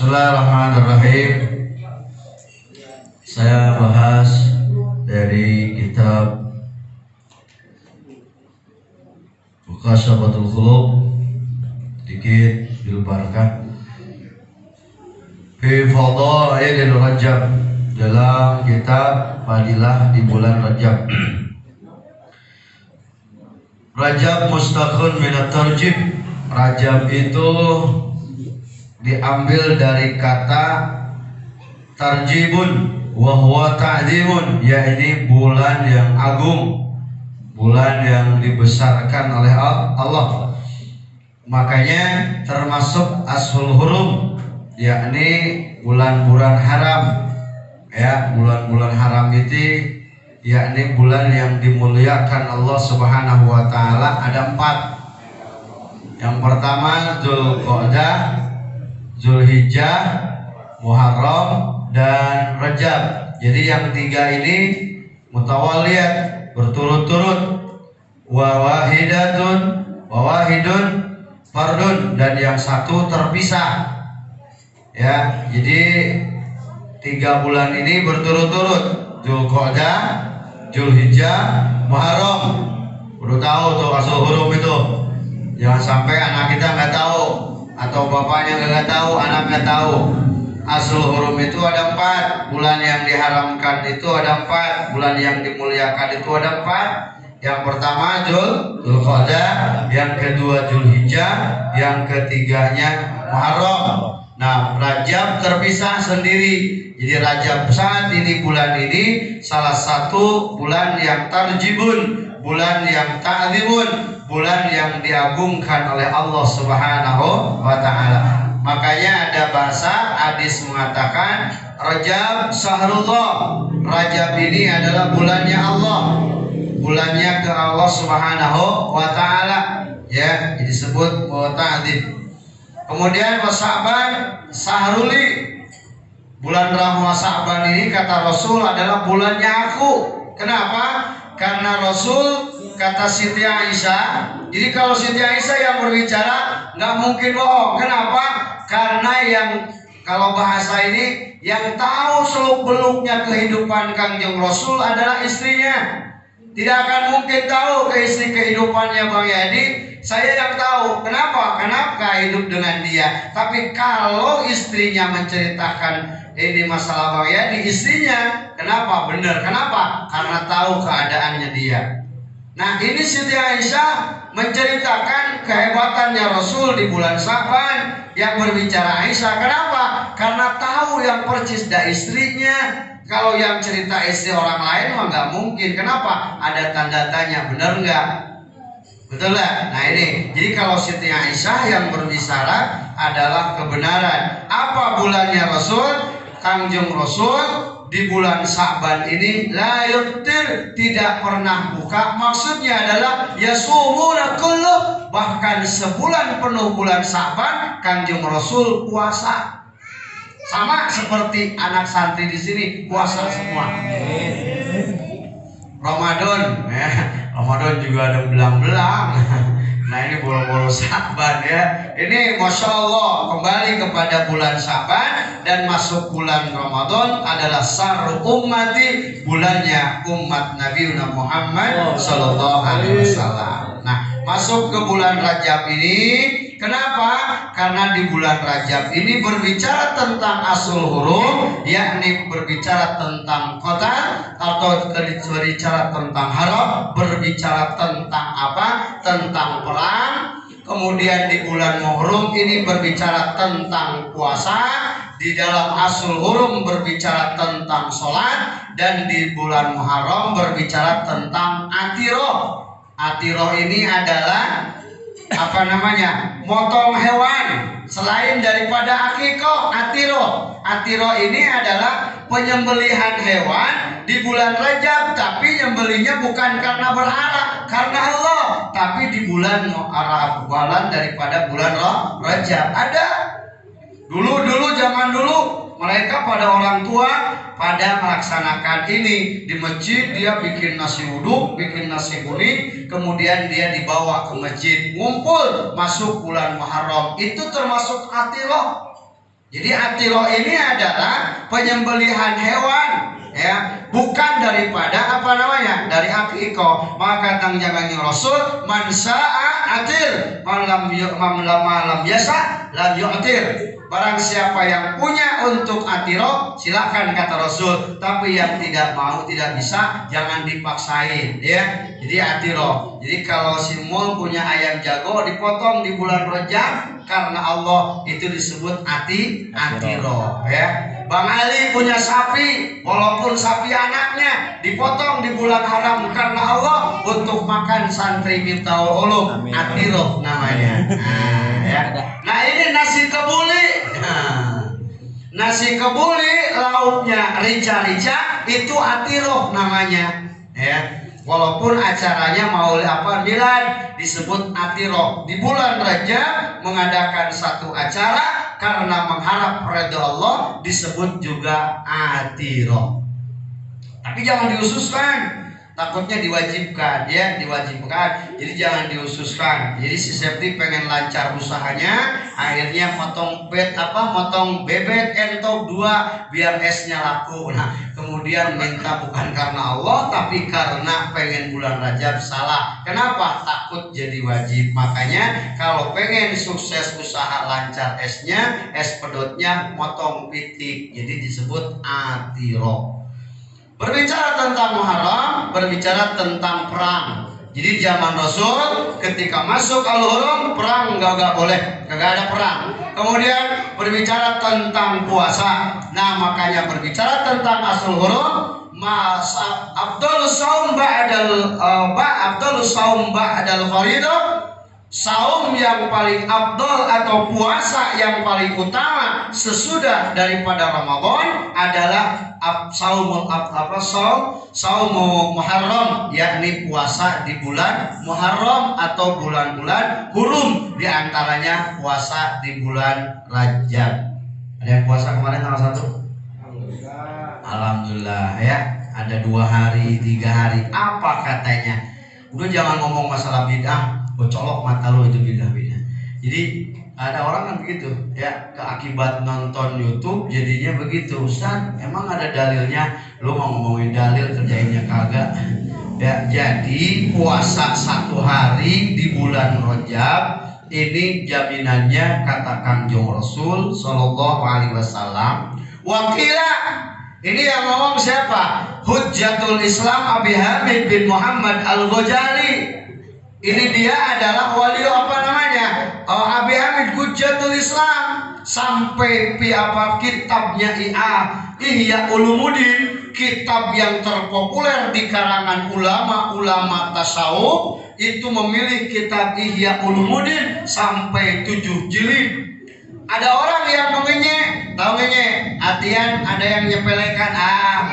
Bismillahirrahmanirrahim. Saya bahas dari kitab Muqashafatul Qulub dikit bil barakah fi fadailil Rajab, dalam kitab fadilah di bulan Rajab. Rajab mustaqun minat tarjib. Rajab itu diambil dari kata tarjibun wa huwa ta'zimun, yakni bulan yang agung, bulan yang dibesarkan oleh Allah. Makanya termasuk ashul hurum, yakni bulan-bulan haram. Ya, bulan-bulan haram itu yakni bulan yang dimuliakan Allah Subhanahu wa taala. Ada 4. Yang pertama Dzulqa'dah, Zulhijjah, Muharram, dan Rajab. Jadi yang 3 ini mutawaliyat, berturut-turut. Wahidun fardun, dan yang 1 terpisah. Ya, jadi 3 bulan ini berturut-turut. Dzulqa'dah, Zulhijjah, Muharram. Udah tahu tuh asal hurum itu. Jangan sampai anak kita nggak tahu, atau bapaknya nggak tahu, anaknya tahu. Asal hurum itu ada 4. Bulan yang diharamkan itu ada 4. Bulan yang dimuliakan itu ada 4. Yang pertama Dzulqa'dah, yang kedua Zulhijjah, yang ketiganya Muharram. Nah, Rajab terpisah sendiri. Jadi Rajab saat ini, bulan ini salah satu bulan yang tarjibun, bulan yang ta'zimun, bulan yang diagungkan oleh Allah Subhanahu wa taala. Makanya ada bahasa hadis mengatakan Rajab syahrullah. Rajab ini adalah bulannya Allah, bulannya ke Allah Subhanahu wa taala. Ya, disebut ta'zim. Kemudian Sa'ban sahruli. Bulan Ramadhan Sa'ban ini kata Rasul adalah bulannya aku. Kenapa? Karena Rasul kata Siti Aisyah. Jadi kalau Siti Aisyah yang berbicara nggak mungkin bohong. Kenapa? Karena yang kalau bahasa ini yang tahu seluk beluknya kehidupan Kangjeng Rasul adalah istrinya. Tidak akan mungkin tahu kehidupannya Bang Yadi. Saya yang tahu. Kenapa? Kenapa hidup dengan dia. Tapi kalau istrinya menceritakan ini masalah Bang Yadi, istrinya kenapa? Benar. Kenapa? Karena tahu keadaannya dia. Nah, ini Siti Aisyah menceritakan kehebatannya Rasul di bulan Sa'ban. Yang berbicara Aisyah. Kenapa? Karena tahu yang persis dari istrinya. Kalau yang cerita istri orang lain mah nggak mungkin. Kenapa? Ada tanda tanya. Benar nggak? Betul lah. Nah ini. Jadi kalau Siti Aisyah yang berbicara adalah kebenaran. Apa bulannya Rasul? Kangjeng Rasul di bulan Sa'ban ini la yuftir, tidak pernah buka. Maksudnya adalah yasumuna kullu, bahkan sebulan penuh bulan Sa'ban Kangjeng Rasul puasa. Sama seperti anak santri di sini puasa semua. Ramadan, ya. Ramadan juga ada belang-belang. Nah ini bolo-bolo Sa'ban ya. Ini Masya Allah, kembali kepada bulan Sa'ban dan masuk bulan Ramadan adalah Syahrul ummati, bulannya umat Nabi Muhammad Sallallahu Alaihi Wasallam. Nah, masuk ke bulan Rajab ini, kenapa? Karena di bulan Rajab ini berbicara tentang asul hurum, yakni berbicara tentang kota, atau berbicara tentang haram, berbicara tentang apa? Tentang perang. Kemudian di bulan Muharram ini berbicara tentang puasa. Di dalam asul hurum berbicara tentang sholat. Dan di bulan Muharram berbicara tentang atiro. Atiro ini adalah apa namanya? Motong hewan selain daripada akikoh. Atiro ini adalah penyembelihan hewan di bulan Rajab, tapi nyembelihnya bukan karena berhala, karena Allah, tapi di bulan daripada bulan Rajab. Ada dulu zaman dulu mereka pada orang tua pada melaksanakan ini di masjid. Dia bikin nasi uduk, bikin nasi kuning, kemudian dia dibawa ke masjid, ngumpul masuk bulan Muharram. Itu termasuk atiroh. Jadi atiro ini adalah penyembelihan hewan, ya, bukan daripada apa namanya, dari akikah. Maka kata jangan Rasul, man sa'a atir, malam biasa lam yu'tir. Barang siapa yang punya untuk atiro, silakan kata Rasul. Tapi yang tidak mau, tidak bisa, jangan dipaksain, ya. Jadi atiro. Jadi kalau si mul punya ayam jago dipotong di bulan Rajab karena Allah, itu disebut atiro, ya. Bang Ali punya sapi, walaupun sapi anaknya dipotong di bulan haram karena Allah untuk makan santri Miftahul Ulum, atiro namanya. Nah, ya. Nah ini nasi kebuli. Nah, nasi kebuli lauknya rica-rica, itu atiro namanya, ya. Walaupun acaranya maulid apa milad disebut atiro. Di bulan Rajab mengadakan satu acara karena mengharap ridha Allah disebut juga atiro. Tapi jangan diususkan, takutnya diwajibkan, ya, diwajibkan. Jadi jangan diususkan. Jadi si Septi pengen lancar usahanya, akhirnya motong bebek entok 2 biar esnya laku. Nah, kemudian minta bukan karena Allah tapi karena pengen bulan Rajab, salah. Kenapa? Takut jadi wajib. Makanya kalau pengen sukses usaha lancar esnya, es pedotnya motong pitik. Jadi disebut atiro. Berbicara tentang Muharram, berbicara tentang perang. Jadi zaman Rasul ketika masuk Al-Hurum, perang gak boleh, gak ada perang. Kemudian berbicara tentang puasa. Nah makanya berbicara tentang Ashhurul Hurum, Abdul Saum ba'dal faridah. Saum yang paling afdal atau puasa yang paling utama sesudah daripada Ramadan adalah saum Muharram, yakni puasa di bulan Muharram atau bulan-bulan hurum, diantaranya puasa di bulan Rajab. Ada yang puasa kemarin tanggal 1? Alhamdulillah, ya. Ada 2 hari, 3 hari. Apa katanya? Udah jangan ngomong masalah bid'ah, colok mata lo, itu bid'ah. Jadi ada orang kan begitu, ya, keakibat nonton YouTube jadinya begitu. Ustaz, emang ada dalilnya? Lo mau ngomongin dalil, kerjainnya kagak. Ya, jadi puasa 1 hari di bulan Rajab ini jaminannya kata Kangjeng Rasul Sallallahu Alaihi Wasallam. Wakila, ini yang ngomong siapa? Hujjatul Islam Abi Hamid bin Muhammad Al-Ghazali. Ini dia adalah wali Abi Hamid Hujjatul Islam. Sampai kitabnya Ihya Ulumuddin, kitab yang terpopuler di kalangan ulama tasawuf, itu memilih kitab Ihya Ulumuddin sampai 7 jilid. Ada orang yang mengenyek, tahu ngenyek? Artian ada yang nyepelekan,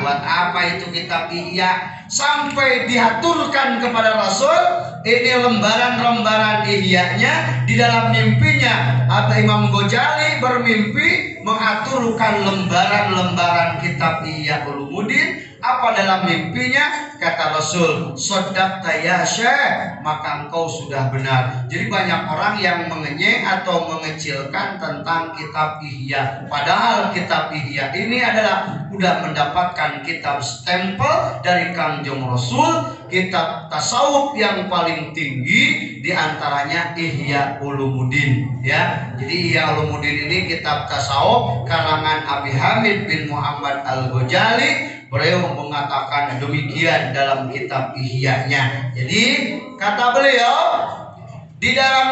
buat apa itu kitab Ihya? Sampai diaturkan kepada Rasul, ini lembaran-lembaran Ihya-nya. Di dalam mimpinya atau Imam Ghazali bermimpi mengaturkan lembaran-lembaran kitab Ihya Ulumuddin. Apa dalam mimpinya? Kata Rasul, "Shaddaqta ya Syekh, maka engkau sudah benar." Jadi banyak orang yang mengenyek atau mengecilkan tentang kitab Ihya. Padahal kitab Ihya ini adalah sudah mendapatkan kitab stempel dari Kangjeng Rasul, kitab tasawuf yang paling tinggi diantaranya Ihya Ulumuddin, ya. Jadi Ihya Ulumuddin ini kitab tasawuf karangan Abi Hamid bin Muhammad Al-Ghazali. Beliau mengatakan demikian dalam kitab Ihya-nya. Jadi kata beliau, di dalam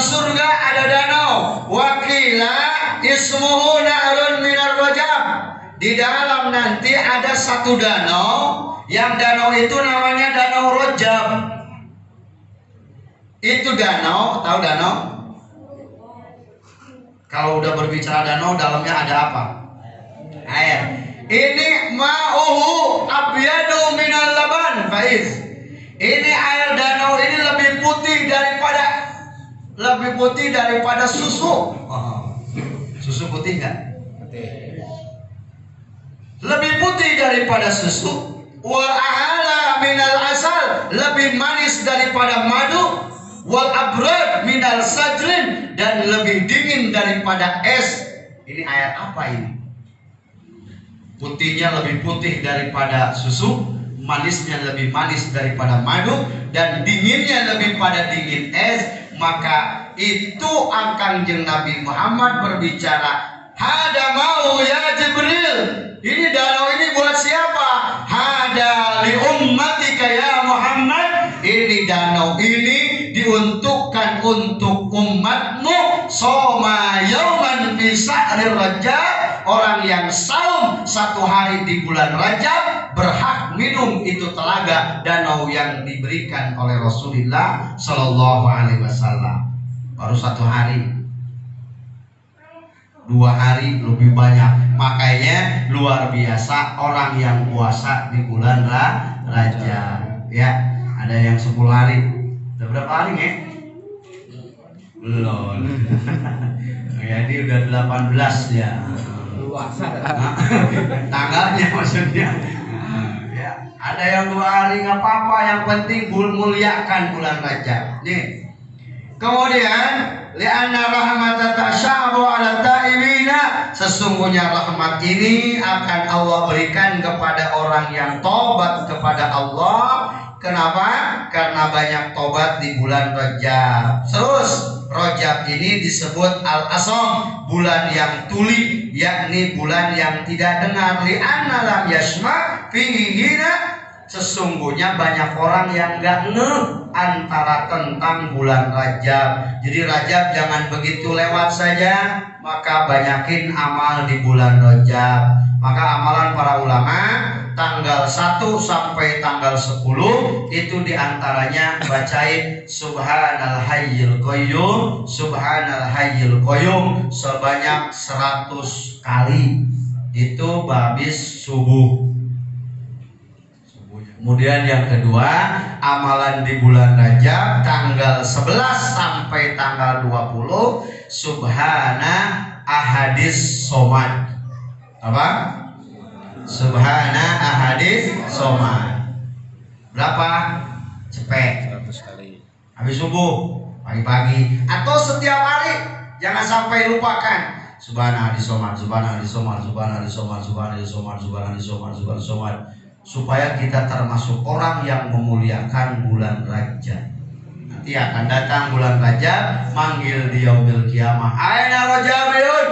surga ada danau, wakila ismuhu nahrun minar Rajab. Di dalam nanti ada satu danau, yang danau itu namanya Danau Rajab. Itu danau, tahu danau? Kalau udah berbicara danau, dalamnya ada apa? Air. Ini ma'uhu abyadu minal laban, Faiz. Ini air danau ini lebih putih daripada susu. Susu putih enggak? Lebih putih daripada susu. Wal ahala minal asal, lebih manis daripada madu. Wal abrad minal sajlin, dan lebih dingin daripada es. Ini ayat apa ini? Putihnya lebih putih daripada susu, manisnya lebih manis daripada madu, dan dinginnya lebih pada dingin es. Maka itu Kangjeng Nabi Muhammad berbicara, hada mau ya Jibril, ini danau ini buat siapa? Hada li ummatika ya Muhammad, ini danau ini diuntukkan untuk umatmu. Soma yauman fi sa'rir Rajab, orang yang saum satu hari di bulan Rajab berhak minum itu telaga danau yang diberikan oleh Rasulullah Shallallahu Alaihi Wasallam. Baru satu hari, 2 hari lebih banyak. Makanya luar biasa orang yang puasa di bulan Rajab. Ya, ada yang 10 hari. Udah berapa hari ya? Belum. Jadi udah 18 ya. Luasa. Tanggalnya maksudnya. Ya, ada yang 2 hari nggak apa-apa. Yang penting muliakan bulan Rajab. Nih. Kemudian li'anna rahmata tasyabu ala ta'ibina, sesungguhnya rahmat ini akan Allah berikan kepada orang yang tobat kepada Allah. Kenapa? Karena banyak tobat di bulan Rajab. Terus Rajab ini disebut al-asam, bulan yang tuli, yakni bulan yang tidak dengar. Li'anna lam yasma fihi, sesungguhnya banyak orang yang gak ngeh antara tentang bulan Rajab. Jadi Rajab jangan begitu lewat saja, maka banyakin amal di bulan Rajab. Maka amalan para ulama tanggal 1 sampai tanggal 10 itu diantaranya bacain Subhanal Hayyul Qayyum, Subhanal Hayyul Qayyum sebanyak 100 kali. Itu habis subuh. Kemudian yang kedua, amalan di bulan Rajab tanggal 11 sampai tanggal 20 Subhana Ahadis Somad. Apa? Subhana Ahadis Somad. Berapa? Cepet 100 kali. habis subuh, pagi-pagi atau setiap hari. Jangan sampai lupakan. Subhana Ahadis Somad, Subhana Ahadis Somad, Subhana Ahadis Somad, Subhana Ahadis Somad, Subhana Ahadis Somad, Subhana Ahadis Somad. Supaya kita termasuk orang yang memuliakan bulan Rajab. Nanti akan datang bulan Rajab, manggil di yaumil kiamah, aina Rajabiyun,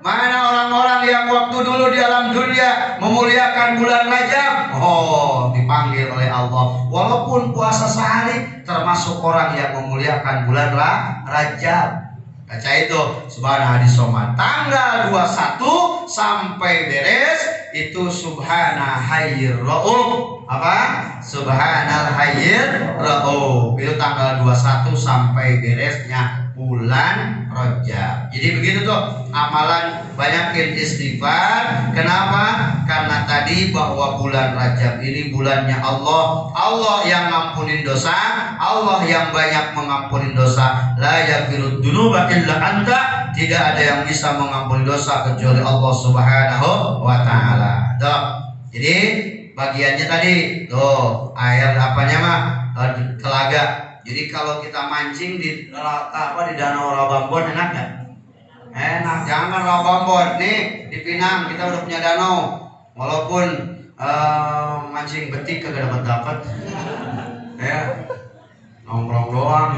mana orang-orang yang waktu dulu di alam dunia memuliakan bulan Rajab. Oh, dipanggil oleh Allah. Walaupun puasa sehari, termasuk orang yang memuliakan bulan Rajab. Baca itu Subhana Ahadis Somad. Tanggal 21 sampai beres itu Subhana Hayyir Ra'uf. Apa? Subhanal Hayyir Ra'uf. Itu tanggal 21 sampai beresnya bulan Rajab. Jadi begitu tuh amalan, banyakin istighfar. Kenapa? Karena tadi bahwa bulan Rajab ini bulannya Allah. Allah yang ngampunin dosa, Allah yang banyak mengampuni dosa. La yaghfirud dzunuba illa anta. Tidak ada yang bisa mengampuni dosa kecuali Allah Subhanahu wa taala. Tuh. Jadi bagiannya tadi tuh air apanya mah telaga. Jadi kalau kita mancing di danau Rawabambon enak gak? Enak. Jangan Rawabambon nih di Pinang kita udah punya danau. Walaupun mancing betik kagak dapat. Ya, nongkrong doang.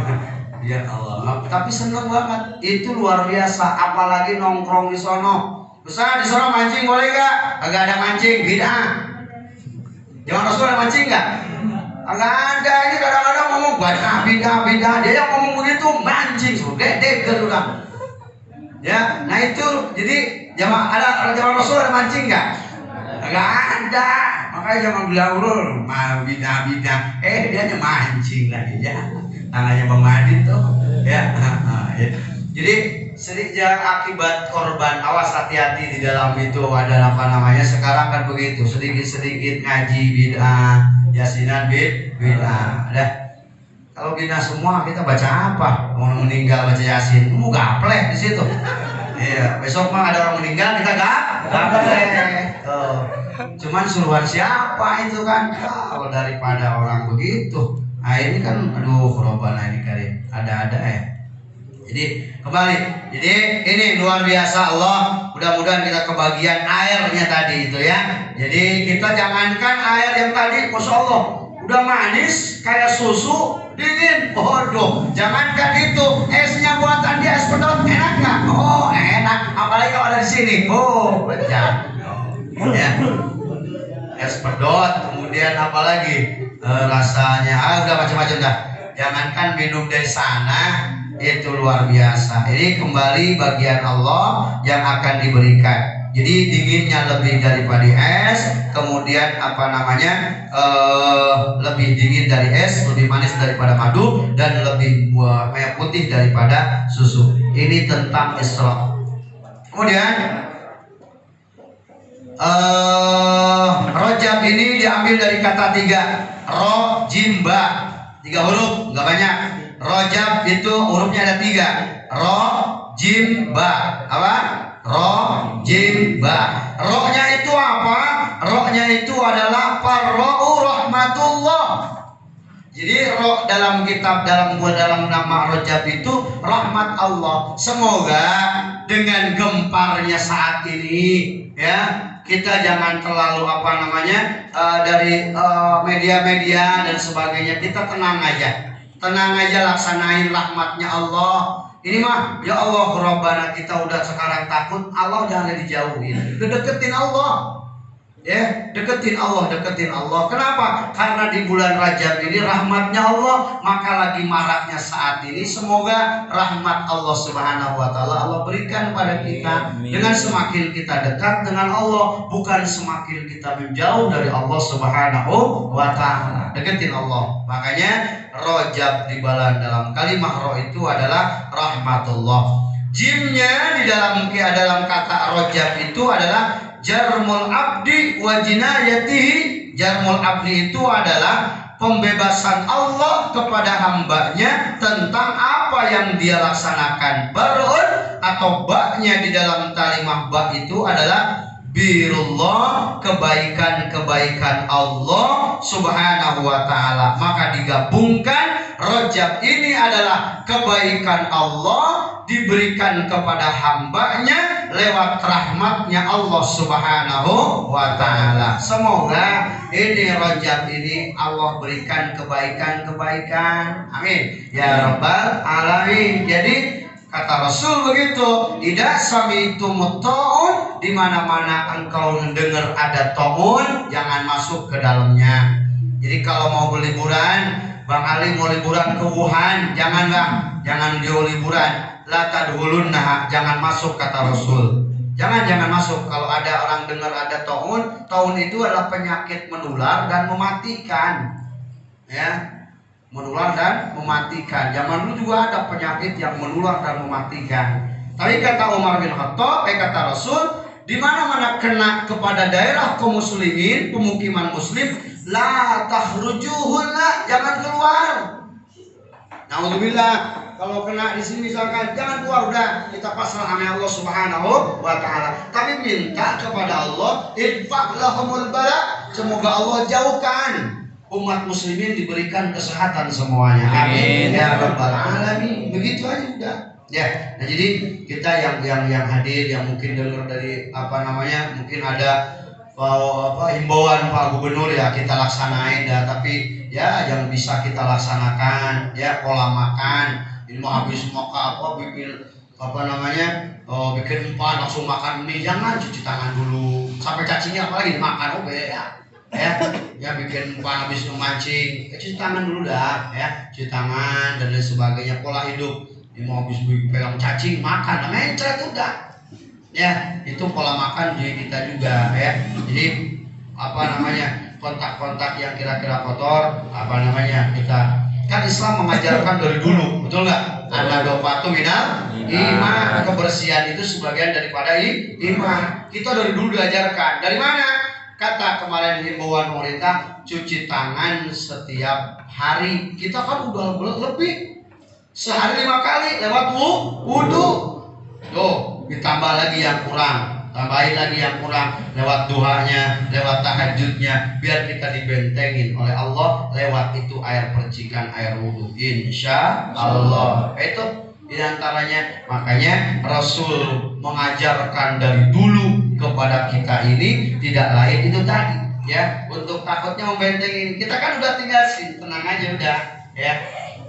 Ya Allah. Tapi seneng banget. Itu luar biasa. Apalagi nongkrong di sono. Besar di sono mancing boleh gak? Agak ada mancing, bid'ah. Jangan Rasul ada mancing gak? Agak ada. Ini kadang-kadang ngomong bid'ah. Dia yang ngomong begitu mancing. Gede orang. Ya, nah itu jadi ada zaman Rasul ada mancing gak? Agak ada. Makanya jangan bilang mau bid'ah. Dia hanya mancing lagi ya. Tangannya Bang Madin tuh. Ya. Jadi sedikit akibat korban, awas hati-hati di dalam itu ada apa namanya sekarang kan begitu, sedikit-sedikit ngaji bid'ah, yasinan bid'ah. Dah. Kalau bid'ah semua kita baca apa? Mau meninggal baca yasin, mau gaplek di situ. Iya, besok mah ada orang meninggal kita gaplek. Cuman suruhan siapa itu kan? Kalau daripada orang begitu. Nah ini kan aduh korban ini kali ada ya. Jadi kembali, jadi ini luar biasa Allah. mudah-mudahan kita kebagian airnya tadi itu ya. Jadi kita jangankan air yang tadi, masya Allah, udah manis kayak susu dingin. Waduh, jangankan itu, esnya buatan dia es pedot enak nggak? Oh enak, apalagi kalau ada di sini. Oh benar. Ya. Es pedot, kemudian apalagi rasanya, udah macam-macam dah. Jangankan minum dari sana, itu luar biasa. Ini kembali bagian Allah yang akan diberikan. Jadi dinginnya lebih daripada es, kemudian lebih dingin dari es, lebih manis daripada madu, dan lebih merah putih daripada susu. Ini tentang Isra. Kemudian Rojab ini diambil dari kata 3, ro, jim, ba, 3 huruf, nggak banyak. Rojab itu hurufnya ada 3, ro, jim, ba. Apa? Ro, jim, ba. Ro-nya itu apa? Ro-nya itu adalah farra'u rahmatullah. Jadi roh dalam kitab, dalam nama Rojab itu rahmat Allah. Semoga dengan gemparnya saat ini ya, kita jangan terlalu dari media-media dan sebagainya, kita tenang aja laksanain rahmatnya Allah. Ini mah ya Allah Rabbana, kita udah sekarang takut, Allah jangan dijauhin, deketin Allah. Ya, deketin Allah. Kenapa? Karena di bulan Rajab ini rahmatnya Allah, maka lagi maraknya saat ini. Semoga rahmat Allah Subhanahu wa taala Allah berikan pada kita. Dengan semakin kita dekat dengan Allah, bukan semakin kita menjauh dari Allah Subhanahu wa taala. Deketin Allah. Makanya Rajab di dalam kalimat roh itu adalah rahmatullah. Jimnya di dalam kata Rajab itu adalah jarmul abdi wa jinayatihi. Jarmul abdi itu adalah pembebasan Allah kepada hambanya tentang apa yang dia laksanakan. Barun atau baknya di dalam kalimah bak itu adalah birullah, kebaikan Allah Subhanahu wa taala. Maka digabungkan Rajab ini adalah kebaikan Allah diberikan kepada hambanya lewat rahmatnya Allah Subhanahu wa taala. Semoga ini Rajab ini Allah berikan kebaikan. Amin ya rabbal alamin. Jadi kata Rasul begitu, tidak sami'tumut ta'un, di mana-mana engkau mendengar ada ta'un, jangan masuk ke dalamnya. Jadi kalau mau liburan, Bang Ali mau liburan ke Wuhan, jangan liburan. La tadkhulunna, jangan masuk kata Rasul. Jangan masuk. Kalau ada orang dengar ada ta'un itu adalah penyakit menular dan mematikan. Ya. Menular dan mematikan. Zaman dulu juga ada penyakit yang menular dan mematikan. Tapi kata Umar bin Khattab, kata Rasul, di mana-mana kena kepada daerah kaum muslimin, pemukiman muslim, la tahrujuhunna, jangan keluar. Naudzubillah, kalau kena di sini misalkan jangan keluar, udah kita pasrah sama Allah Subhanahu wa taala. Tapi minta kepada Allah, idfa' lahumul bala, semoga Allah jauhkan umat muslimin diberikan kesehatan semuanya. Amin ya rabbal alamin. Begitu aja udah. Ya. Nah, jadi kita yang hadir, yang mungkin dengar dari mungkin ada himbauan Pak Gubernur ya, kita laksanain ya, tapi ya yang bisa kita laksanakan ya, pola makan. Ini mau habis bikin bikin empat langsung makan mie, jangan cuci tangan dulu sampai cacingnya apalagi dimakan ya bikin habis memancing, cuci tangan dulu dah ya, cuci tangan dan lain sebagainya. Pola hidup, ini mau habis pegang cacing makan, mencret udah ya, itu pola makan jadi kita juga ya. Jadi kontak-kontak yang kira-kira kotor kita kan Islam mengajarkan dari dulu, betul nggak? An-nadofatu minal iman, kebersihan itu sebagian daripada iman. Kita dari dulu diajarkan. Dari mana? Kata kemarin himbauan pemerintah, cuci tangan setiap hari. Kita kan udah lebih sehari 5 kali lewat wudu. Tuh, ditambah lagi yang kurang, tambahin lagi yang kurang lewat duhanya, lewat tahajudnya, biar kita dibentengin oleh Allah lewat itu air percikan air wudu. Insya Allah. Itu Di antaranya, makanya Rasul mengajarkan dari dulu kepada kita ini tidak lain itu tadi, ya, untuk takutnya membentengi. Kita kan udah tinggal sih, tenang aja udah, ya.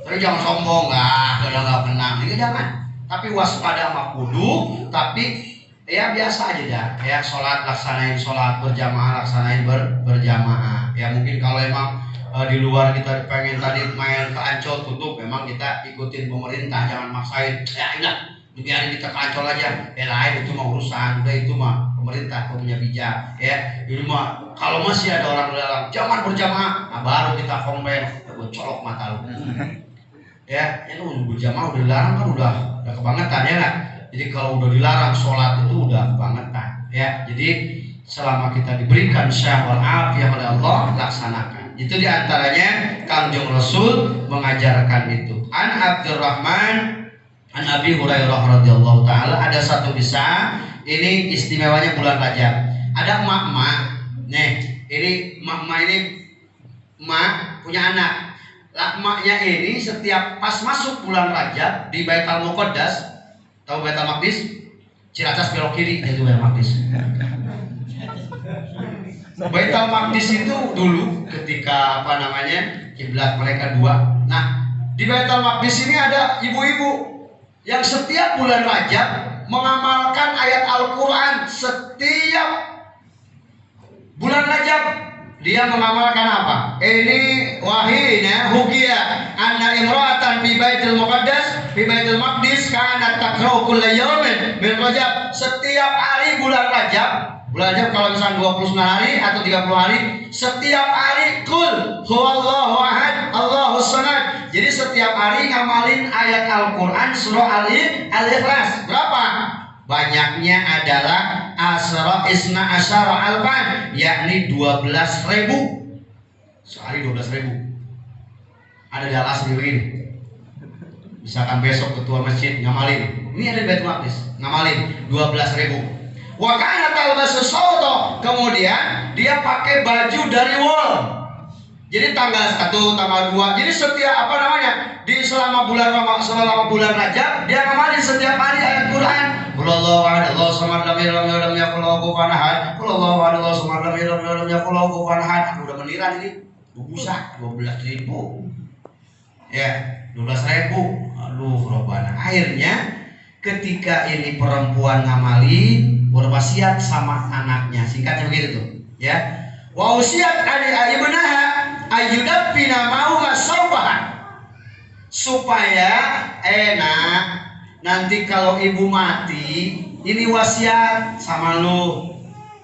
Tapi jangan sombong, udah nggak kenal, ini jangan. Tapi waspada sama kudu, tapi ya biasa aja dah, ya, sholat laksanain sholat berjamaah, laksanain berjamaah. Ya mungkin kalau emang di luar kita pengen tadi main ke Ancol tutup, memang kita ikutin pemerintah, jangan maksain. Ya udah, biarin kita ke Ancol aja. Lain itu mah urusan, udah itu mah pemerintah punya bijak. Ya ini mah kalau masih ada orang dalam jangan berjamaah, nah, baru kita komplain, gue colok mata lu. Ya ini berjamaah udah dilarang kan, udah kebangetan ya nggak? Jadi kalau udah dilarang sholat itu udah kebangetan, ya. Jadi selama kita diberikan syahwat afiyah oleh Allah, laksanakan. Itu diantaranya Kangjeng Rasul mengajarkan itu. An Abdurrahman an Abi Hurairah radhiyallahu taala, ada satu kisah ini istimewanya bulan Rajab. Ada emak-emak, nih ini emak-emak ini emak punya anak. Lah emaknya ini setiap pas masuk bulan Rajab di Baitul Muqaddas, tahu Baitul Maqdis? Ciracas belok kiri itu Baitul Maqdis. Baitul Maqdis itu dulu ketika kiblat mereka dua. Nah, di Baitul Maqdis ini ada ibu-ibu yang setiap bulan Rajab mengamalkan ayat Al-Qur'an. Setiap bulan Rajab dia mengamalkan apa? Ini wahina hukia anna imra'atan fi Baitul Muqaddas fi Baitul Maqdis kanat taqra'u kulla yawmin min Rajab. Setiap hari bulan Rajab kalau misalnya 29 hari atau 30 hari, setiap hari kul huwallahu ahad Allahus samad. Jadi setiap hari ngamalin ayat Al-Qur'an surah Al-Ikhlas. Berapa? Banyaknya adalah isna asyara alfan, yakni 12.000. Sehari 12.000. Ada dalam sendiri ini. Misalkan besok ketua masjid ngamalin, ini ada Baitul Maqdis ngamalin 12.000. Wa kana talbasu sawta, kemudian dia pakai baju dari wol. Jadi tanggal 1, tanggal 2. Jadi setiap di selama bulan Rajab dia ngamalin setiap hari ayat Quran. Qulullahu ahad Allahu samad lam yalid walam yakul lahu kufuwan ahad. Qulullahu ahad Allahu samad lam yalid walam yakul lahu kufuwan ahad. Aku udah meniran ini. Busa 12.000. Ya, 12.000. Aduh, Robbana. Akhirnya ketika ini perempuan ngamalin, berwasiat sama anaknya, singkatnya begitu tuh, ya. Wa usiat ali ibnaha ayyudabbina ma'u saubahan, supaya enak nanti kalau ibu mati, ini wasiat sama lu,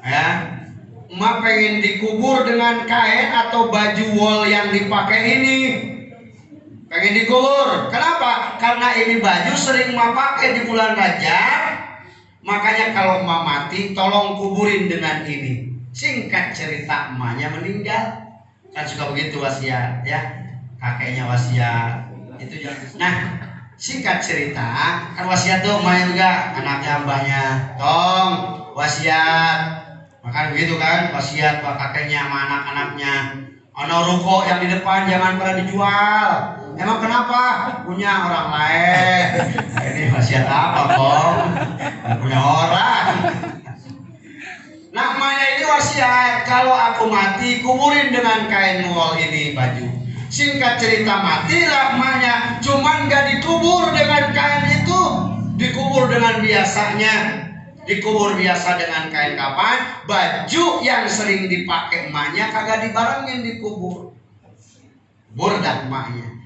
ya. Emak pengen dikubur dengan kain atau baju wol yang dipakai ini, pengen dikubur. Kenapa? Karena ini baju sering emak pakai di bulan Rajab. Makanya kalau emak mati, tolong kuburin dengan ini. Singkat cerita, emaknya meninggal. Kan suka begitu wasiat, ya. Kakeknya wasiat. Itu jangan. Nah, singkat cerita, kan wasiat tuh emaknya juga, anaknya mbahnya. Tong, wasiat. Makan begitu kan, wasiat buat kakeknya sama anak-anaknya. Ono ruko yang di depan jangan pernah dijual. Emang kenapa? Punya orang lain. Ini wasiat apa, Bang? Punya orang. Nah, emaknya ini wasiat, kalau aku mati kuburin dengan kain wol ini baju. Singkat cerita, matilah emaknya. Cuman gak dikubur dengan kain itu, dikubur dengan biasanya. Dikubur biasa dengan kain kapan. Baju yang sering dipakai emaknya kagak dibarengin dikubur. Burdah emaknya.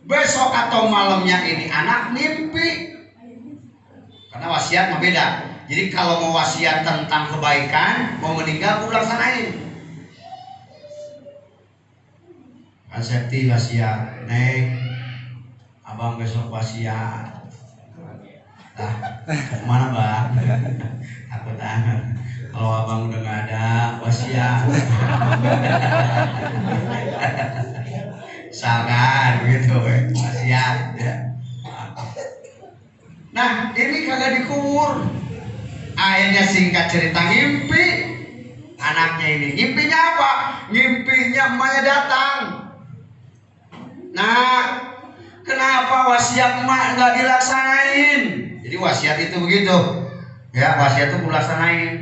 Besok atau malamnya ini anak mimpi, karena wasiat mah beda. Jadi kalau mau wasiat tentang kebaikan, mau meninggal pulang laksanain. Kan Septi wasiat, Neng, abang besok wasiat. Lah, kemana bang? Aku tahan. Kalau abang udah nggak ada wasiat. Misalkan begitu, wasiat ya. Nah, ini kagak dikubur. Akhirnya singkat cerita, ngimpi anaknya ini. Ngimpinya apa? Ngimpinya emaknya datang. Nah, Kenapa wasiat emak nggak dilaksanain? Jadi wasiat itu begitu, ya wasiat itu dilaksanain.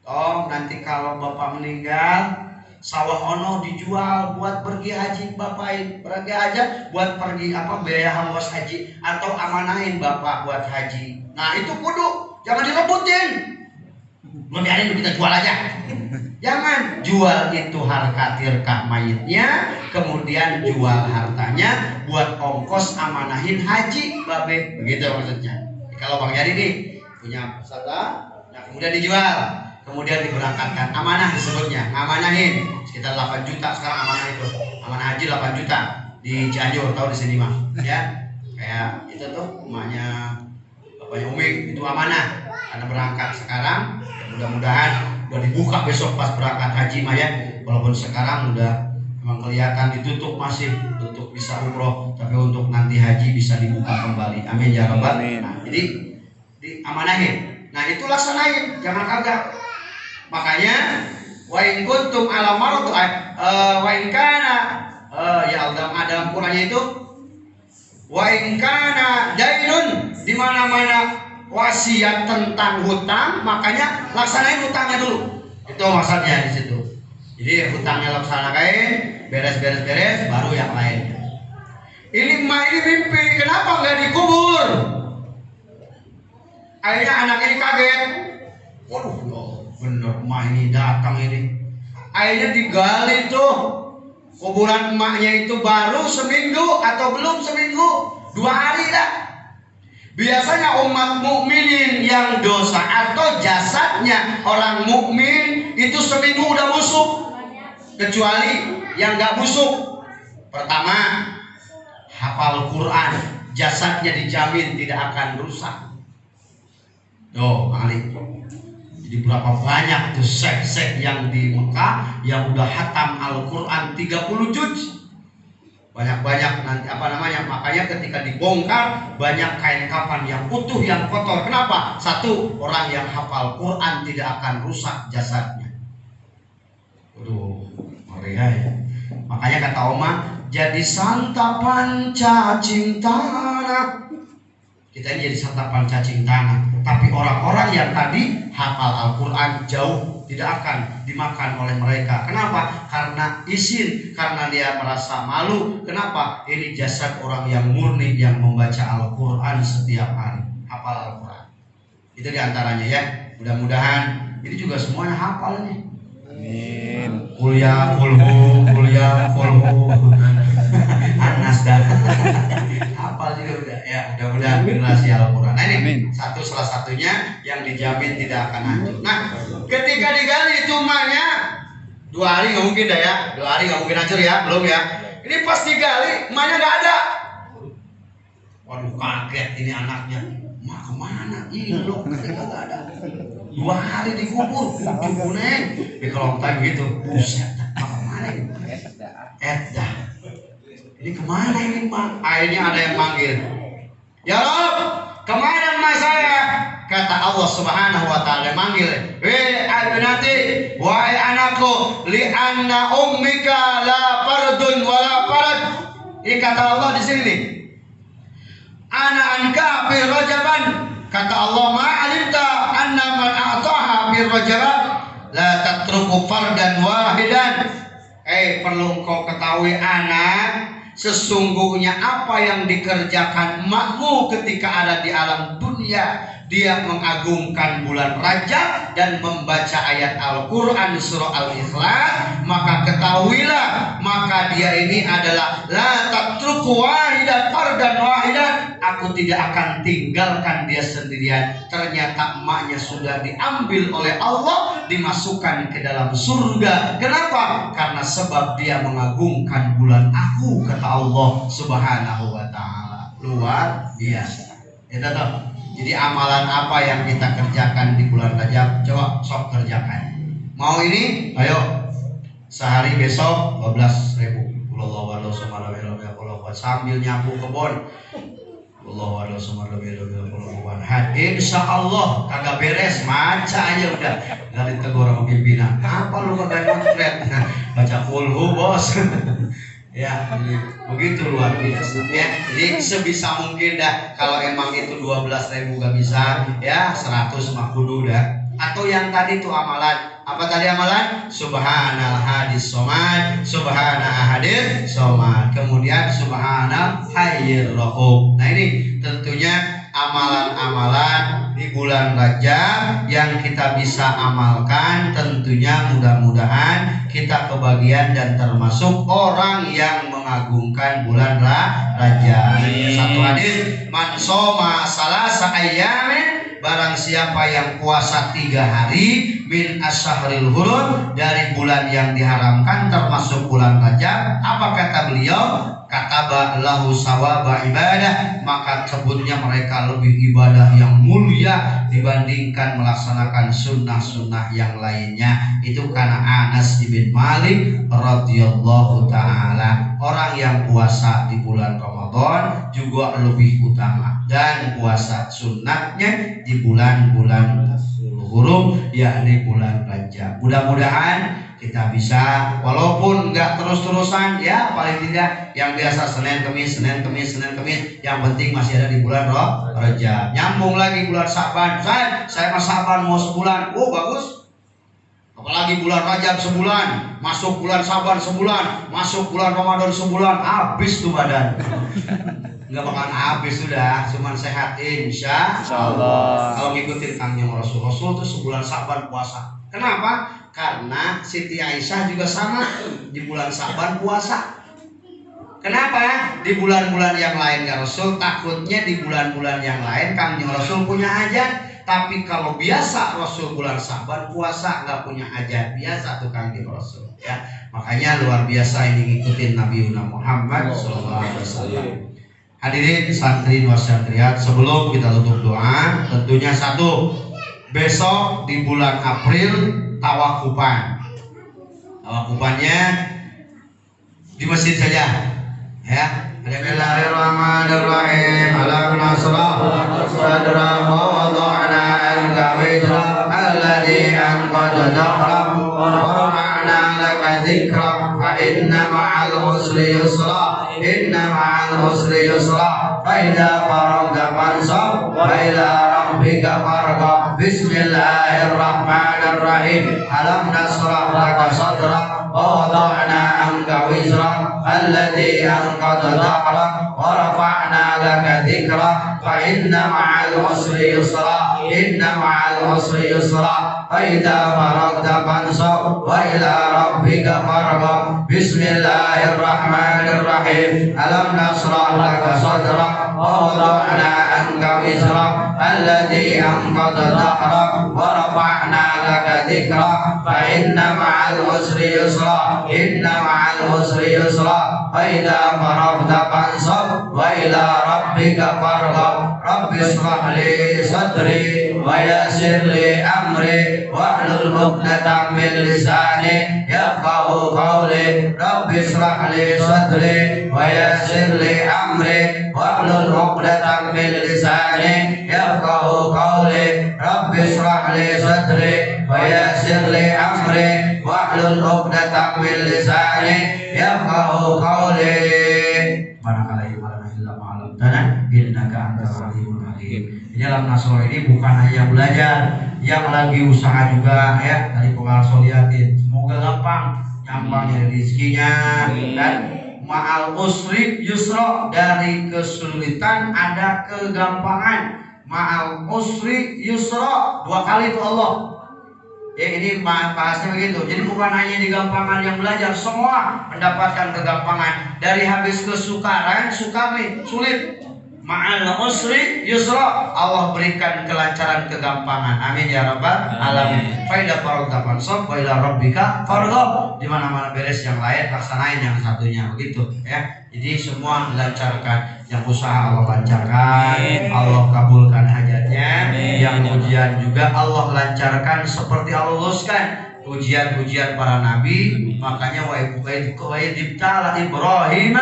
Oh nanti kalau bapak meninggal, sawah ono dijual buat pergi haji bapain, pergi aja buat pergi apa biaya hambos haji atau amanahin bapak buat haji. Nah itu kudu jangan direbutin. Biarin kita jual aja. Jangan jual itu harta tirkah mayitnya, kemudian jual hartanya buat ongkos amanahin haji babe, begitu maksudnya. Kalau Bang Yadi nih punya pesantren, nah kemudian dijual, kemudian diberangkatkan, amanah disebutnya, amanahin sekitar 8 juta sekarang amanah itu, amanah haji 8 juta di Cianjur, tahu di sini mah, ya kayak itu tuh emaknya bapaknya Umi itu amanah karena berangkat sekarang, mudah-mudahan udah dibuka besok pas berangkat haji mah ya, walaupun sekarang udah memang kelihatan ditutup masih untuk bisa umroh, tapi untuk nanti haji bisa dibuka kembali, amin ya rabbal. Nah, jadi diamanahin, nah itu laksanain, jangan kagak. Makanya wa in kuntum ala marad wa in kana ya Allah ada Qur'annya itu wa in kana dainun, di mana-mana wasiat tentang hutang, makanya laksanain hutangnya dulu. Itu maksudnya di situ. Jadi hutangnya laksanain, beres, baru yang lainnya. Ini mimpi, kenapa nggak dikubur? Akhirnya anak ini kaget. Waduh, bener emak ini datang ini. Akhirnya digali tuh kuburan emaknya itu baru seminggu atau belum seminggu, 2 hari dah. Biasanya umat mukminin yang dosa atau jasadnya orang mukmin itu seminggu udah busuk, kecuali yang nggak busuk. Pertama, hafal Quran, jasadnya dijamin tidak akan rusak. Ali. Jadi berapa banyak tuh sek-sek yang di Mekah yang udah hatam Al-Quran 30 juz. Banyak-banyak nanti makanya ketika dibongkar banyak kain kafan yang utuh yang kotor. Kenapa? Satu, orang yang hafal Quran tidak akan rusak jasadnya. Waduh, ngeri ya. Makanya kata Oma, jadi santapan cacing tanah. Kita ini jadi santapan cacing tanah. Tapi orang-orang yang tadi hafal Al-Quran jauh tidak akan dimakan oleh mereka. Kenapa? Karena izin, karena dia merasa malu. Kenapa? Ini jasad orang yang murni yang membaca Al-Quran setiap hari, hafal Al-Quran. Itu diantaranya ya. Mudah-mudahan ini juga semuanya hafal nih. Amin. Kuliah kulhu Anas dan hafal juga udah ya. Mudah-mudahan generasi Al-Quran. Nah ini salah satunya yang dijamin tidak akan hancur. Nah ketika digali itu emaknya 2 hari nggak mungkin dah ya, 2 hari nggak mungkin hancur ya, belum ya. Ini pas digali emaknya nggak ada. Waduh kaget ini anaknya, emak kemana? Ini loh nggak ada. 2 hari dikubur, cukup neng. Di kelontai begitu, buset, kemana ini? Edah. Ini kemana ini emak? Akhirnya ada yang manggil. Ya Rob, kemana emak saya? Kata Allah Subhanahu wa taala manggil, abnati, wahai anakku, li anna ummika la fardun wala farad. Ini kata Allah di sini nih. Ana anka fi rajaban. Kata Allah, ma alimta anna man a'taha fi rajaban la tatruku fardan wahidan. Perlu engkau ketahui anak, sesungguhnya apa yang dikerjakan emakmu ketika ada di alam dunia, dia mengagungkan bulan Rajab dan membaca ayat Al-Quran surah Al-Ikhlas, maka ketahuilah, maka dia ini adalah la tatruku wahidan fardan wahidan. Aku tidak akan tinggalkan dia sendirian. Ternyata emaknya sudah diambil oleh Allah, dimasukkan ke dalam surga. Kenapa? Karena sebab dia mengagungkan bulan aku, kata Allah Subhanahu wa taala. Luar biasa. Itu tuh. Jadi amalan apa yang kita kerjakan di bulan Rajab, coba sok kerjakan. Mau ini? Ayo. Sehari besok 12.000. Sambil nyapu kebun. Insya Allah kagak beres, maca aja udah. Gak ditegur sama pimpinan. Apa lu kagak notret? Baca kulhu bos. Ya, begitu luar biasa ya. Jadi sebisa mungkin dah, kalau emang itu 12.000 gak bisa, ya 100 mah kudu dah. Atau yang tadi tuh amalan, apa tadi amalan? Subhanal hadis somad, subhanal hadir somad, kemudian subhanal hayyir rohum. Nah ini tentunya amalan-amalan di bulan Rajab yang kita bisa amalkan. Tentunya mudah-mudahan kita kebagian dan termasuk orang yang mengagungkan bulan Rajab. Satu hadis, man soma salasa ayyamin, barang siapa yang puasa 3 hari min asyahril hurum, dari bulan yang diharamkan termasuk bulan Rajab, apa kata beliau? Kataba lahu sawaba ibadah, maka sebutnya mereka lebih ibadah yang mulia dibandingkan melaksanakan sunnah-sunnah yang lainnya. Itu karena Anas bin Malik radhiyallahu taala, orang yang puasa di bulan Ramadan juga lebih utama, dan puasa sunnahnya di bulan-bulan hurum, yakni bulan Rajab. Mudah-mudahan kita bisa, walaupun nggak terus-terusan ya, paling tidak yang biasa Senin Kemis, Senin Kemis, Senin Kemis, yang penting masih ada di bulan Rajab. Nyambung lagi bulan Sa'ban, saya mas Sa'ban mau sebulan, oh bagus. Apalagi bulan Rajab sebulan, masuk bulan Sa'ban sebulan, masuk bulan Ramadan sebulan, habis tuh badan. Nggak bakalan habis, sudah cuman sehat insya Allah. Kalau ngikutin kangjeng Rasul tuh sebulan Sa'ban puasa. Kenapa? Karena Siti Aisyah juga sama, di bulan Sa'ban puasa. Kenapa? Di bulan-bulan yang lain ya Rasul, takutnya di bulan-bulan yang lain kangjeng Rasul punya hajat. Tapi kalau biasa Rasul bulan Sa'ban puasa, nggak punya hajat, biasa tuh kangjeng Rasul ya. Makanya luar biasa ini ngikutin Nabi Muhammad SAW. Hadirin santri wa santriat, sebelum kita tutup doa, tentunya satu, besok di bulan April tawakupan. Tawakupannya di masjid saja ya. Bismillahirrahmanirrahim. Alam nasrah sadra wa wada'na anka wizra alladhi anqadha dhahrak wa rafa'na laka dhikrak fa inna ma'al usri yusra, inna ma'al usri yusra, fa idza faragta fansab wa ila rabbika farghab. Bismillahirrahmanirrahim. Alam nasrah laka sadrak wa wada'na anka wizrak alladhi anqadha dhahrak wa rafa'na laka dhikrak fa inna ma'al usri yusra, inna ma'al usri yusra, fa idza faragta fansab wa ila rabbika farghab. Bismillahirrahmanirrahim. Alam nasrah laka sadrak wa wada'na anka wizrak alladhi anqadha dhahrak wa rafa'na laka dhikrak fa inna ma'al usri yusra, inna ma'al usri yusra, fa idza faragta fansab wa ila rabbika farghab. Rabbi shrah li sadri wa yassir li amri wahlul 'uqdatam min lisani yafqahu qawli. Rabbi shrah li sadri wa yassir li amri wahlul 'uqdatam min lisani yafqahu qawli. Rabbi shrah li sadri wa yassir li amri wahlul 'uqdatam min lisani yafqahu qawli. Barangkali innaka antal alimul hakim. Di dalam Nasrul ini bukan hanya belajar, yang lagi usaha juga ya. Tadi pengarang soliatin, semoga gampang nyampangnya rezekinya, dan ma'al usri yusra, dari kesulitan ada kegampangan. Ma'al usri yusra, 2 kali itu Allah. Ya, ini bahasnya begitu. Jadi bukan hanya di gampangan yang belajar, semua mendapatkan kegampangan. Dari habis kesukaran, sukar nih, sulit. Ma'al usri yusra, Allah berikan kelancaran, kegampangan. Amin ya rabbal alamin. Faidah faragta fansab wa ila rabbika farghab. Di mana-mana beres yang lain, laksanain yang satunya, begitu ya. Jadi semua dilancarkan. Yang usaha Allah lancarkan, Allah kabulkan hajatnya. Yang ujian juga Allah lancarkan seperti Allah luluskan ujian-ujian para nabi. Makanya wa ibtala Ibrahim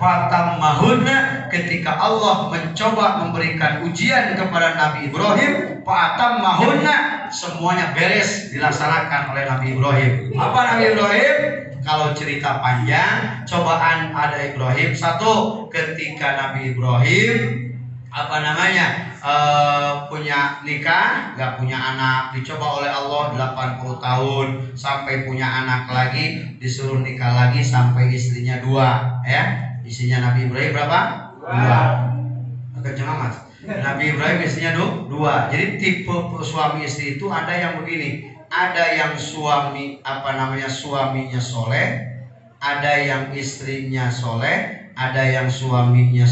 fatammahunna, ketika Allah mencoba memberikan ujian kepada Nabi Ibrahim, fatammahunna, semuanya beres dilaksanakan oleh Nabi Ibrahim. Apa Nabi Ibrahim? Kalau cerita panjang, cobaan ada Ibrahim. Satu, ketika Nabi Ibrahim punya nikah, nggak punya anak, dicoba oleh Allah 80 tahun sampai punya anak lagi, disuruh nikah lagi sampai istrinya 2, ya. Istrinya Nabi Ibrahim berapa? 2. Kenceng amat. Nabi Ibrahim istrinya 2. Jadi tipe suami istri itu ada yang begini, ada yang suaminya soleh, ada yang istrinya soleh, ada yang suaminya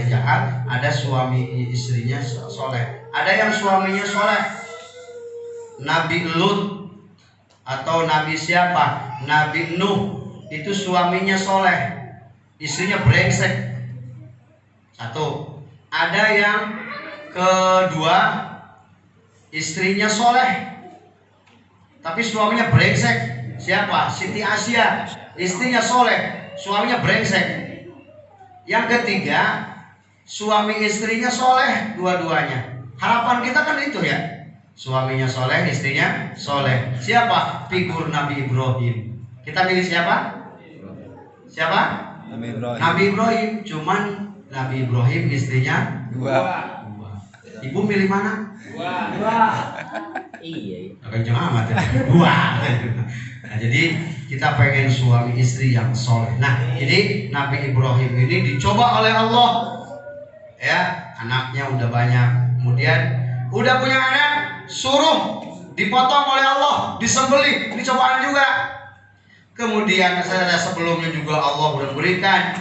jahat, ada suami istrinya soleh, ada yang suaminya soleh. Nabi Lut atau Nabi siapa? Nabi Nuh itu suaminya soleh, istrinya brengsek. Satu. Ada yang kedua, istrinya soleh tapi suaminya brengsek. Siapa? Siti Asia, istrinya soleh, suaminya brengsek. Yang ketiga, suami istrinya soleh dua-duanya. Harapan kita kan itu ya, suaminya soleh, istrinya soleh. Siapa? Figur Nabi Ibrahim. Kita pilih siapa? Siapa? Nabi Ibrahim. Cuman Nabi Ibrahim istrinya 2. Ibu milih mana? 2. Iya. Kenceng amat ya. 2. Nah, jadi kita pengen suami istri yang soleh. Nah, jadi Nabi Ibrahim ini dicoba oleh Allah, ya, anaknya udah banyak, kemudian udah punya anak, suruh dipotong oleh Allah, disembelih, ini cobaan juga. Kemudian sebelumnya juga Allah udah berikan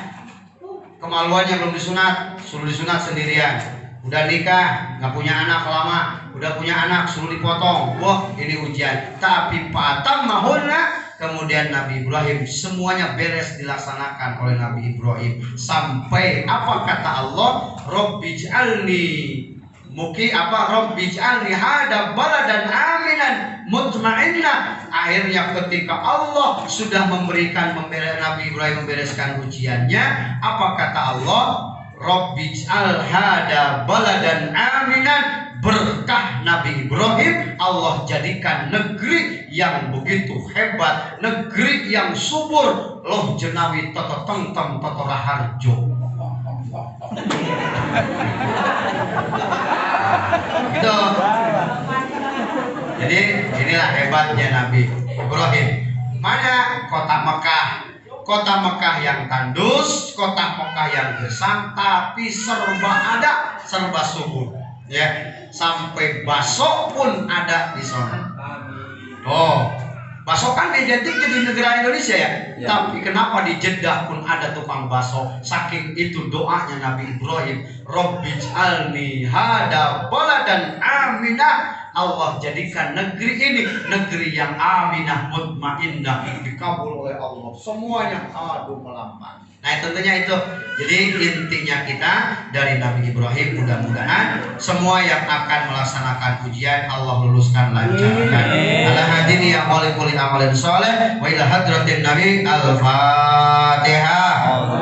kemaluannya, belum disunat, suruh disunat sendirian. Udah nikah, nggak punya anak lama, udah punya anak, suruh dipotong. Wah, ini ujian. Tapi fatamahunna, kemudian Nabi Ibrahim semuanya beres dilaksanakan oleh Nabi Ibrahim. Sampai apa kata Allah? Rabbij'alni Rabbij'alni hada baladan aminan mutma'inna. Akhirnya ketika Allah sudah Nabi Ibrahim membereskan ujiannya, apa kata Allah? Rabbij'al hada baladan aminan. Berkah Nabi Ibrahim, Allah jadikan negeri yang begitu hebat, negeri yang subur. Loh jenawi toto tengtem toto raharjo. Gitu. Jadi inilah hebatnya Nabi Ibrahim. Mana kota Mekah? Kota Mekah yang tandus, kota Mekah yang gersang, tapi serba ada, serba subur. Ya, sampai bakso pun ada di sana. Oh, bakso kan identik jadi negara Indonesia ya. Tapi kenapa di Jeddah pun ada tukang bakso? Saking itu doanya Nabi Ibrahim, Rabbij'alni hada baladan aminah. Allah jadikan negeri ini negeri yang aminah mutmainnah, dikabul oleh Allah. Semuanya adu melampai. Nah tentunya itu. Jadi intinya kita dari Nabi Ibrahim, mudah-mudahan semua yang akan melaksanakan ujian Allah luluskan, lancarkan. Ala hadini ya malikul amalin soleh wa ila hadratin Nabi. Al-Fatihah.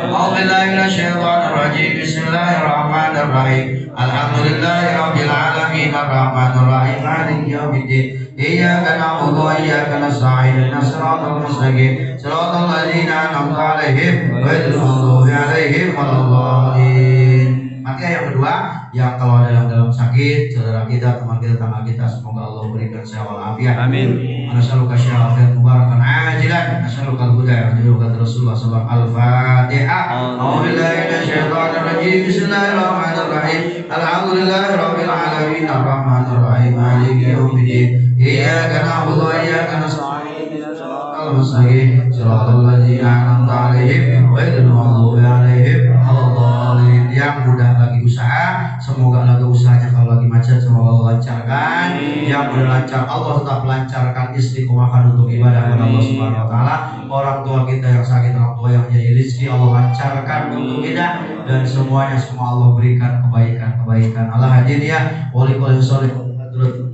A'udzubillahi minasyaitonir rajim. Bismillahirrahmanirrahim. Alhamdulillahirabbil alamin arrahmanir rahim maliki yaumiddin. Iyyaka na'budu wa iyyaka nasta'in. Ihdinas siratal mustaqim. Siratal ladzina an'amta 'alaihim ghairil maghdubi 'alaihim waladdallin. Maka yang kedua, yang kalau ada yang dalam sakit, saudara kita, teman kita, tetangga kita, semoga Allah berikan sehat walafiat. Amin. Nasaluka syafa'an mubarakan ajilan, nasaluka al-huda wa nasaluka Rasulullah sallallahu alaihi wasallam. Al-Fatihah. A'udzubillahi minasyaitonir rajim. Bismillahirrahmanirrahim. Alhamdulillahirabbil alamin arrahmanir rahim maliki yaumiddin. Iyyaka na'budu wa iyyaka nasta'in. Ihdinas siratal mustaqim. Siratal ladzina an'amta 'alaihim ghairil maghdubi 'alaihim waladdallin. Yang mudah lagi usaha, semoga lagi usahanya kalau lagi macet semoga Allah lancarkan. Yang udah lancar Allah tetap lancarkan istiqomahan untuk ibadah kepada Allah Subhanahu wa taala. Orang tua kita yang sakit, orang tua yang jadi rezeki Allah lancarkan untuk kita, dan semuanya semua Allah berikan kebaikan. Allah hadirin ya, wali sholih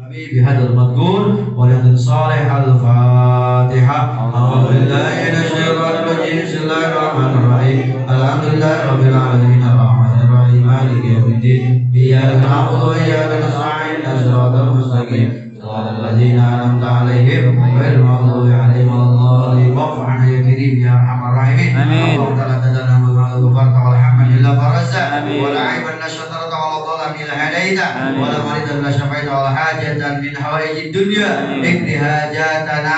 Nabi bihadal madgur waliyatul sholih. Al-Fatihah. A'udzubillahi minasyaitonir rajim. Bismillahirrahmanirrahim. Alhamdulillahirabbil alamin arrahmanir rahim maliki yaumiddin. Iyyaka na'budu wa iyyaka nasta'in. Shiratal mustaqim. Shiratal ladzina an'amta 'alaihim ghairil maghdubi 'alaihim waladdallin. qadaita wa la maridan la syafaita wa la hajatan min hawaijid dunya ikdi hajatana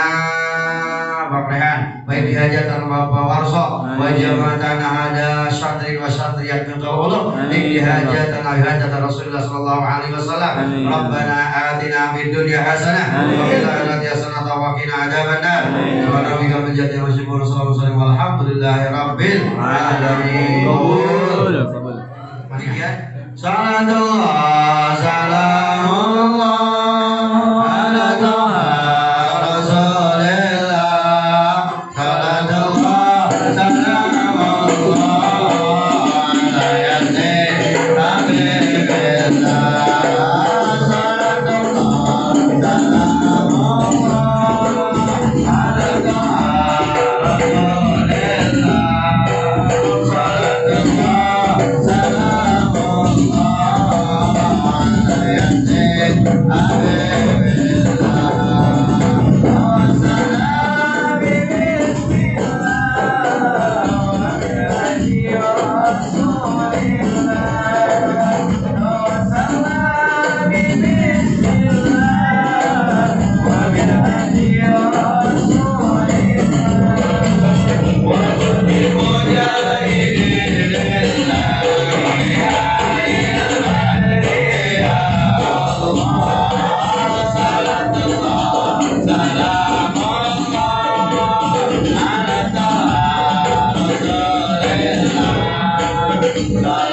Baprehan, baik dihajatan bapak warso, wajibatan ada syatri wa syatri yang Allah, baik dihajatan hajatan Rasulullah Sallallahu Alaihi Wasallam. Rabbana atina fid dunya hasanah, wa fil akhirati hasanah wa qina adzabannar. Subhana rabbika menjadi masyhur Rasulullah walhamdulillahi rabbil alamin. Qabul. Manikian. Salatullah salamullah ala taha Bye.